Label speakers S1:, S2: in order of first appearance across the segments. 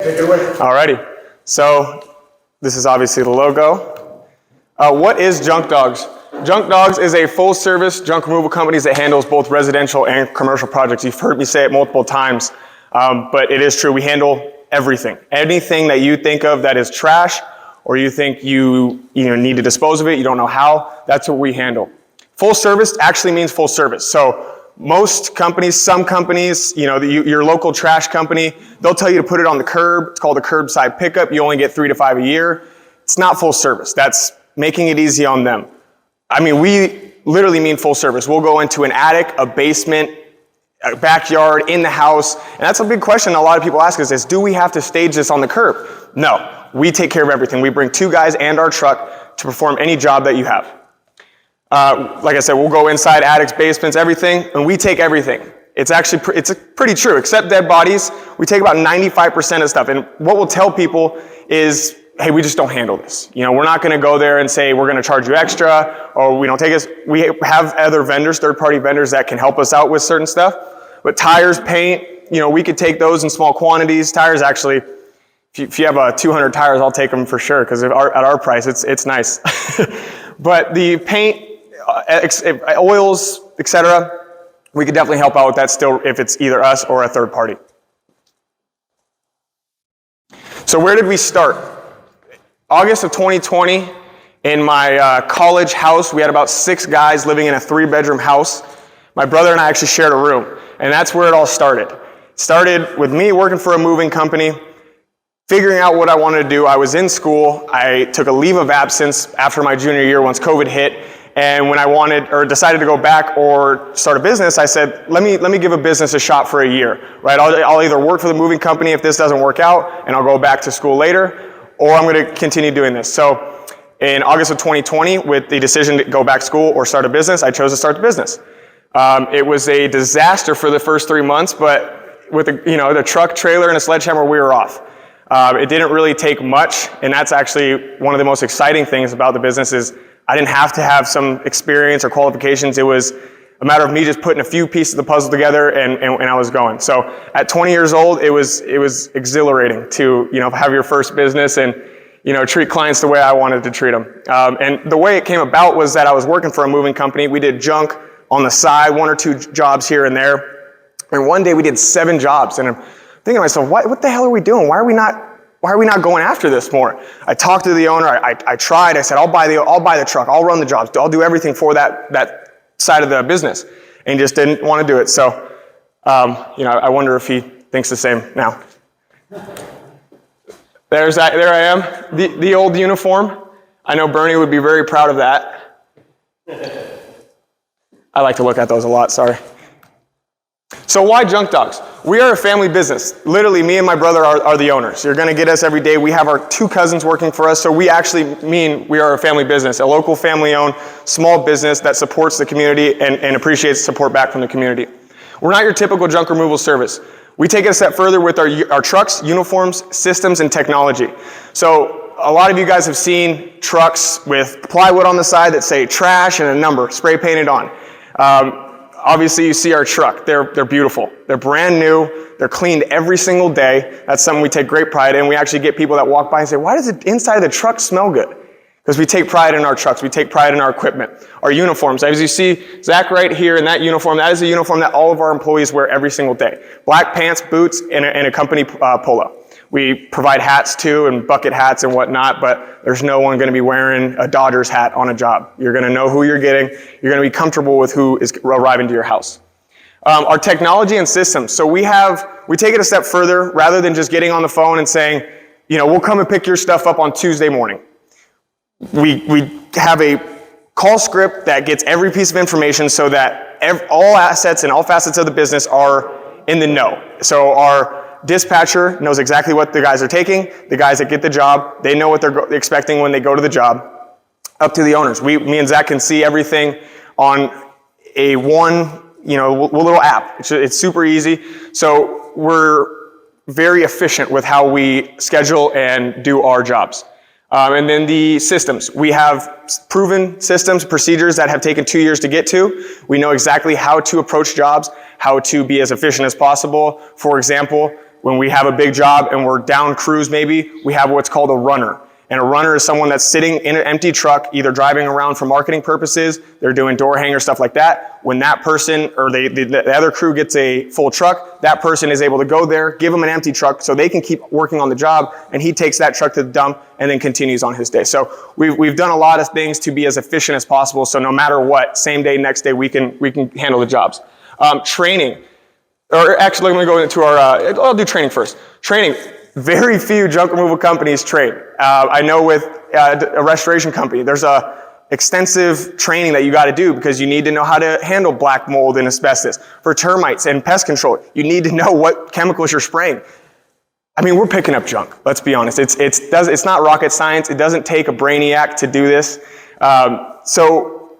S1: Take it away. Alrighty. So this is obviously the logo. What is Junk Dawgs? Junk Dawgs is a full-service junk removal company that handles both residential and commercial projects. You've heard me say it multiple times, but it is true. We handle everything. Anything that you think of that is trash, or you think you need to dispose of it, you don't know how, that's what we handle. Full service actually means full service. So most companies, some companies, your local trash company, they'll tell you to put it on the curb. It's called a curbside pickup. You only get 3 to 5 a year. It's not full service. That's making it easy on them. I mean, we literally mean full service. We'll go into an attic, a basement, a backyard, in the house. And that's a big question a lot of people ask us is, do we have to stage this on the curb? No, we take care of everything. We bring 2 guys and our truck to perform any job that you have. Like I said, we'll go inside attics, basements, everything, and we take everything. It's actually, it's pretty true. Except dead bodies, we take about 95% of stuff. And what we'll tell people is, hey, we just don't handle this. We're not going to go there and say, we're going to charge you extra, or we don't take us. We have other vendors, third-party vendors that can help us out with certain stuff. But tires, paint, we could take those in small quantities. Tires, actually, if you have 200 tires, I'll take them for sure, because at our price, it's nice. But the paint, oils, etc., we could definitely help out with that still if it's either us or a third party. So where did we start? August of 2020, in my college house, we had about 6 guys living in a 3-bedroom house. My brother and I actually shared a room, and that's where it all started. It started with me working for a moving company, figuring out what I wanted to do. I was in school. I took a leave of absence after my junior year once COVID hit. And when I decided to go back or start a business, I said, let me give a business a shot for a year, right? I'll either work for the moving company if this doesn't work out, and I'll go back to school later, or I'm going to continue doing this. So in August of 2020, with the decision to go back to school or start a business, I chose to start the business. It was a disaster for the first 3 months, but with the truck, trailer, and a sledgehammer, we were off. It didn't really take much, and that's actually one of the most exciting things about the business is I didn't have to have some experience or qualifications. It was a matter of me just putting a few pieces of the puzzle together and I was going. So at 20 years old, it was exhilarating to, have your first business and, treat clients the way I wanted to treat them. And the way it came about was that I was working for a moving company. We did junk on the side, 1 or 2 jobs here and there. And one day we did 7 jobs. And I'm thinking to myself, what the hell are we doing? Why are we not going after this more? I talked to the owner. I tried. I said, I'll buy the truck. I'll run the jobs. I'll do everything for that side of the business. And he just didn't want to do it. So, I wonder if he thinks the same now. There I am. The old uniform. I know Bernie would be very proud of that. I like to look at those a lot. Sorry. So why Junk Dawgs? We are a family business. Literally, me and my brother are the owners. You're going to get us every day. We have our 2 cousins working for us, so we actually mean we are a family business, a local family-owned small business that supports the community and appreciates support back from the community. We're not your typical junk removal service. We take it a step further with our trucks, uniforms, systems, and technology. So a lot of you guys have seen trucks with plywood on the side that say trash and a number spray painted on. Obviously, you see our truck. They're beautiful. They're brand new. They're cleaned every single day. That's something we take great pride in. We actually get people that walk by and say, why does the inside of the truck smell good? Because we take pride in our trucks. We take pride in our equipment. Our uniforms. As you see, Zach right here in that uniform, that is a uniform that all of our employees wear every single day. Black pants, boots, and a company polo. We provide hats too, and bucket hats and whatnot, but there's no one going to be wearing a Dodgers hat on a job. You're going to know who you're getting. You're going to be comfortable with who is arriving to your house. Our technology and systems. So we take it a step further. Rather than just getting on the phone and saying, we'll come and pick your stuff up on Tuesday morning. We have a call script that gets every piece of information so that all assets and all facets of the business are in the know. So our dispatcher knows exactly what the guys are taking. The guys that get the job, they know what they're expecting when they go to the job. Up to the owners. Me and Zach can see everything on a little app. It's super easy. So we're very efficient with how we schedule and do our jobs. And then the systems. We have proven systems, procedures that have taken 2 years to get to. We know exactly how to approach jobs, how to be as efficient as possible. For example, when we have a big job and we're down crews maybe, we have what's called a runner. And a runner is someone that's sitting in an empty truck, either driving around for marketing purposes, they're doing door hanger, stuff like that. When that person or the other crew gets a full truck, that person is able to go there, give them an empty truck so they can keep working on the job, and he takes that truck to the dump and then continues on his day. So we've done a lot of things to be as efficient as possible, so no matter what, same day, next day, we can handle the jobs. Training, or actually let me go into our, I'll do training first. Training. Very few junk removal companies train. I know with a restoration company, there's a extensive training that you got to do because you need to know how to handle black mold and asbestos. For termites and pest control, you need to know what chemicals you're spraying. I mean, we're picking up junk. Let's be honest. It's not rocket science. It doesn't take a brainiac to do this. So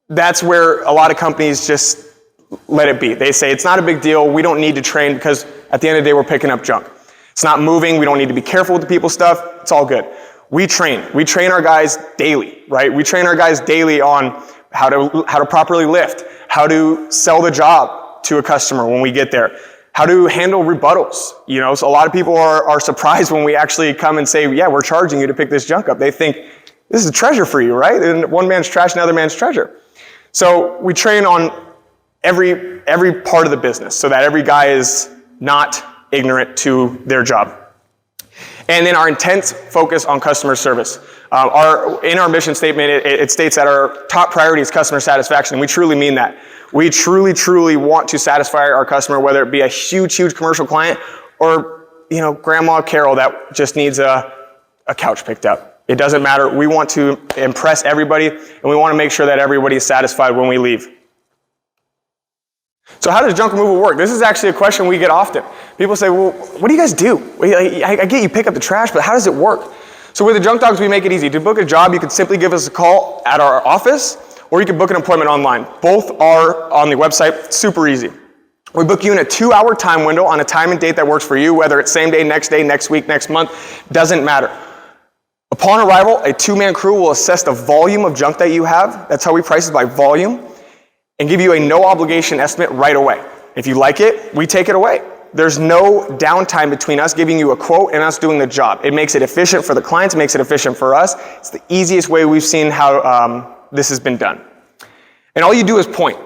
S1: that's where a lot of companies just let it be. They say it's not a big deal. We don't need to train because at the end of the day, we're picking up junk. It's not moving. We don't need to be careful with the people's stuff. It's all good. We train our guys daily, right? We train our guys daily on how to properly lift, how to sell the job to a customer when we get there, how to handle rebuttals. You know, so a lot of people are surprised when we actually come and say, yeah, we're charging you to pick this junk up. They think this is a treasure for you, right? And one man's trash, another man's treasure. So we train on every part of the business so that every guy is not ignorant to their job. And then our intense focus on customer service. In our mission statement, it states that our top priority is customer satisfaction. We truly mean that. We truly want to satisfy our customer, whether it be a huge commercial client or, you know, Grandma Carol that just needs a couch picked up. It doesn't matter. We want to impress everybody, and we want to make sure that everybody is satisfied when we leave. So how does junk removal work? This is actually a question we get often. People say, well, what do you guys do? I get you pick up the trash, but how does it work? So with the Junk Dawgs, we make it easy. To book a job, you can simply give us a call at our office, or you can book an appointment online. Both are on the website, super easy. We book you in a 2-hour time window on a time and date that works for you, whether it's same day, next week, next month, doesn't matter. Upon arrival, a 2-man crew will assess the volume of junk that you have. That's how we price it, by volume, and give you a no obligation estimate right away. If you like it, we take it away. There's no downtime between us giving you a quote and us doing the job. It makes it efficient for the clients, it makes it efficient for us. It's the easiest way we've seen how this has been done. And all you do is point.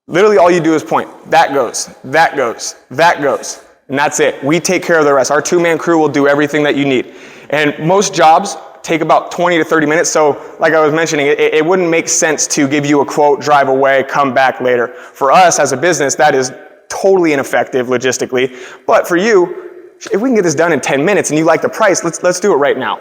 S1: Literally all you do is point. That goes, that goes, that goes. And that's it. We take care of the rest. Our 2-man crew will do everything that you need. And most jobs take about 20 to 30 minutes. So like I was mentioning, it wouldn't make sense to give you a quote, drive away, come back later. For us as a business, that is totally ineffective logistically. But for you, if we can get this done in 10 minutes and you like the price, let's do it right now.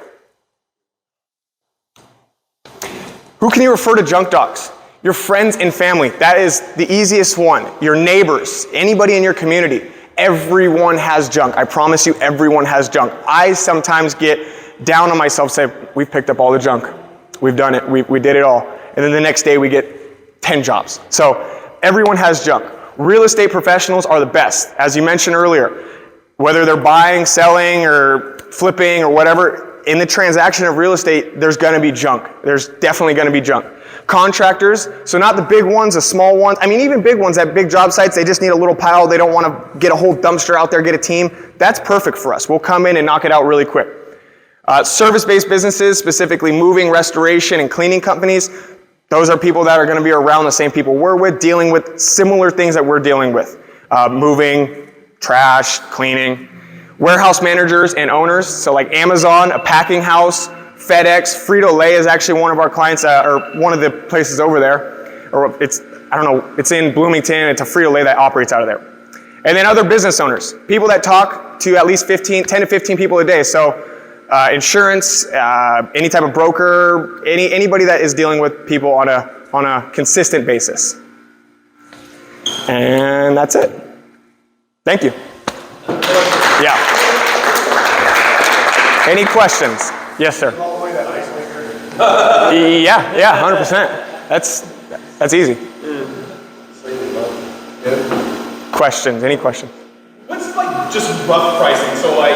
S1: Who can you refer to Junk Dawgs? Your friends and family. That is the easiest one. Your neighbors, anybody in your community. Everyone has junk. I promise you, everyone has junk. I sometimes get down on myself, say, we've picked up all the junk. We've done it. We did it all. And then the next day we get 10 jobs. So everyone has junk. Real estate professionals are the best. As you mentioned earlier, whether they're buying, selling, or flipping, or whatever, in the transaction of real estate, there's going to be junk. There's definitely going to be junk. Contractors, so not the big ones, the small ones. I mean, even big ones at big job sites, they just need a little pile. They don't want to get a whole dumpster out there, get a team. That's perfect for us. We'll come in and knock it out really quick. Service-based businesses, specifically moving, restoration, and cleaning companies, those are people that are going to be around the same people we're with, dealing with similar things that we're dealing with. Moving, trash, cleaning. Warehouse managers and owners, so like Amazon, a packing house, FedEx, Frito-Lay is actually one of our clients, or one of the places over there. Or it's in Bloomington, it's a Frito-Lay that operates out of there. And then other business owners, people that talk to at least 10 to 15 people a day. So insurance, any type of broker, anybody that is dealing with people on a consistent basis. And that's it. Thank you. Yeah. Any questions? Yes, sir. Yeah, 100%. That's easy. Questions? Any questions?
S2: What's like just rough pricing? So like,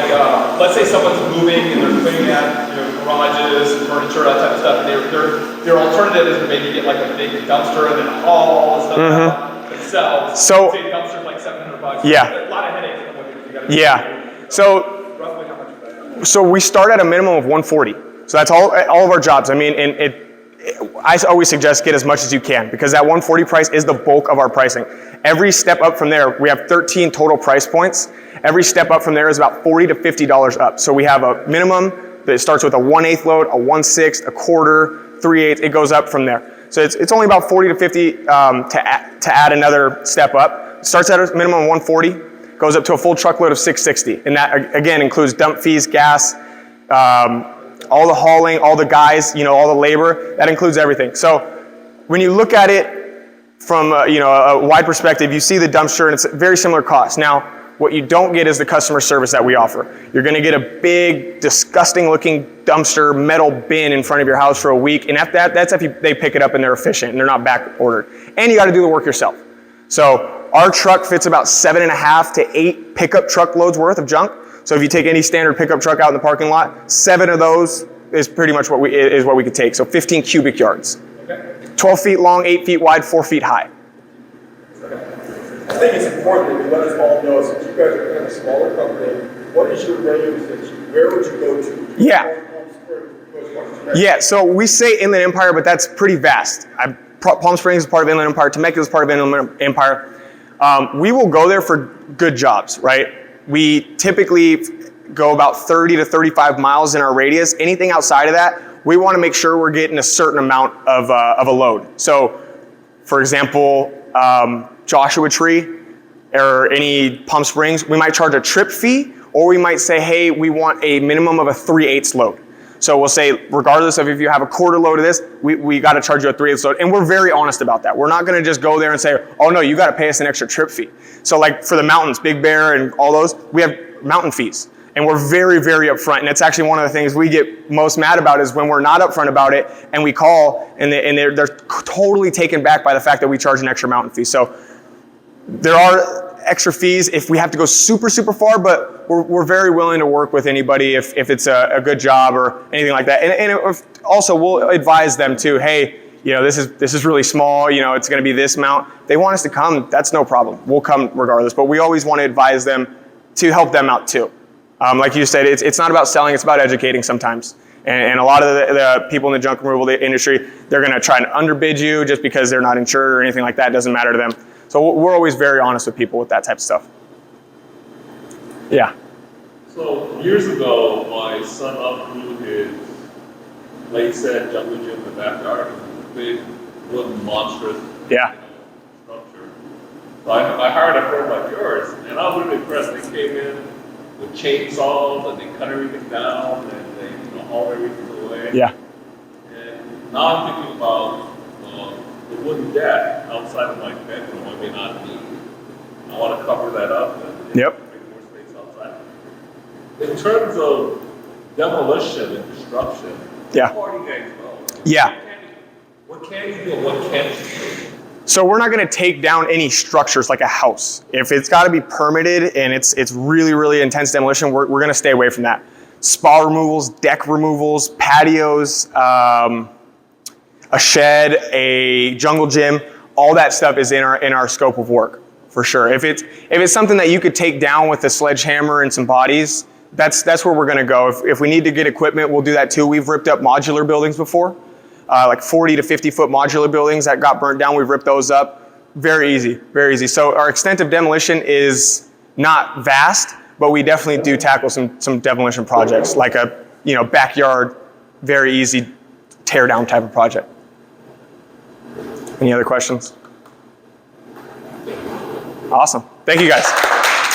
S2: let's say someone's moving and they're cleaning out, garages, furniture, that type of stuff. And their alternative is to maybe get like a big dumpster and then haul and stuff themselves.
S1: So
S2: say the dumpster's like $700.
S1: Yeah.
S2: A lot of headaches. You got
S1: Yeah. So,
S2: Roughly how much is that?
S1: so we start at a minimum of 140. So that's all of our jobs. I mean, and I always suggest get as much as you can because that 140 price is the bulk of our pricing. Every step up from there, we have 13 total price points. Every step up from there is about $40 to $50 up. So we have a minimum that starts with a 1/8 load, a 1/6, a quarter, 3/8. It goes up from there. So it's only about 40 to 50 to add another step up. It starts at a minimum of 140, goes up to a full truckload of 660. And that again includes dump fees, gas, all the hauling, all the guys, all the labor. That includes everything. So when you look at it from a wide perspective, you see the dumpster and it's a very similar cost. Now, what you don't get is the customer service that we offer. You're gonna get a big, disgusting looking dumpster metal bin in front of your house for a week, and that's if they pick it up and they're efficient and they're not back ordered. And you gotta do the work yourself. So our truck fits about 7.5 to 8 pickup truck loads worth of junk. So if you take any standard pickup truck out in the parking lot, 7 of those is pretty much what we could take. So 15 cubic yards.
S2: Okay.
S1: 12 feet long, 8 feet wide, 4 feet high.
S3: I think it's important that you let us all know, since you guys are kind of a smaller company, what is your range where would you go to?
S1: Yeah. Yeah, so we say Inland Empire, but that's pretty vast. Palm Springs is part of Inland Empire, Temecula is part of Inland Empire. We will go there for good jobs, right? We typically go about 30 to 35 miles in our radius. Anything outside of that, we want to make sure we're getting a certain amount of a load. So, for example, Joshua Tree or any Palm Springs, we might charge a trip fee, or we might say, hey, we want a minimum of a 3/8 load. So we'll say, regardless of if you have a quarter load of this, we got to charge you a 3/8 load. And we're very honest about that. We're not going to just go there and say, oh no, you got to pay us an extra trip fee. So like for the mountains, Big Bear and all those, we have mountain fees. And we're very, very upfront. And it's actually one of the things we get most mad about is when we're not upfront about it and we call and they're totally taken back by the fact that we charge an extra mountain fee. So there are extra fees if we have to go super, super far, but we're very willing to work with anybody if it's a good job or anything like that. And also we'll advise them too, hey, this is really small, it's gonna be this amount. If they want us to come, that's no problem. We'll come regardless, but we always want to advise them to help them out too. Like you said, it's not about selling, it's about educating sometimes. And a lot of the people in the junk removal industry, they're gonna try and underbid you just because they're not insured or anything like that. It doesn't matter to them. So we're always very honest with people with that type of stuff. Yeah.
S4: So years ago, my son outgrew his late set jungle gym in the backyard. It was a big wooden monstrous
S1: Yeah.
S4: structure. So I hired a firm like yours, and I was really impressed. They came in with chainsaws and they cut everything down and they haul everything away.
S1: Yeah.
S4: And now I'm thinking about the wooden deck outside of my bedroom. I may not need. I want to cover that up and
S1: Yep.
S4: make more space outside. In terms of demolition and destruction,
S1: Yeah.
S4: how far do you guys go?
S1: Yeah.
S4: What can you do and what can't you do?
S1: So we're not going to take down any structures like a house. If it's got to be permitted and it's really, really intense demolition, we're going to stay away from that. Spa removals, deck removals, patios, a shed, a jungle gym, all that stuff is in our scope of work for sure. If it's something that you could take down with a sledgehammer and some bodies, that's where we're going to go. If we need to get equipment, we'll do that too. We've ripped up modular buildings before. Like 40 to 50 foot modular buildings that got burnt down. We've ripped those up. Very easy, very easy. So our extent of demolition is not vast, but we definitely do tackle some demolition projects, like a backyard, very easy tear down type of project. Any other questions? Awesome. Thank you guys.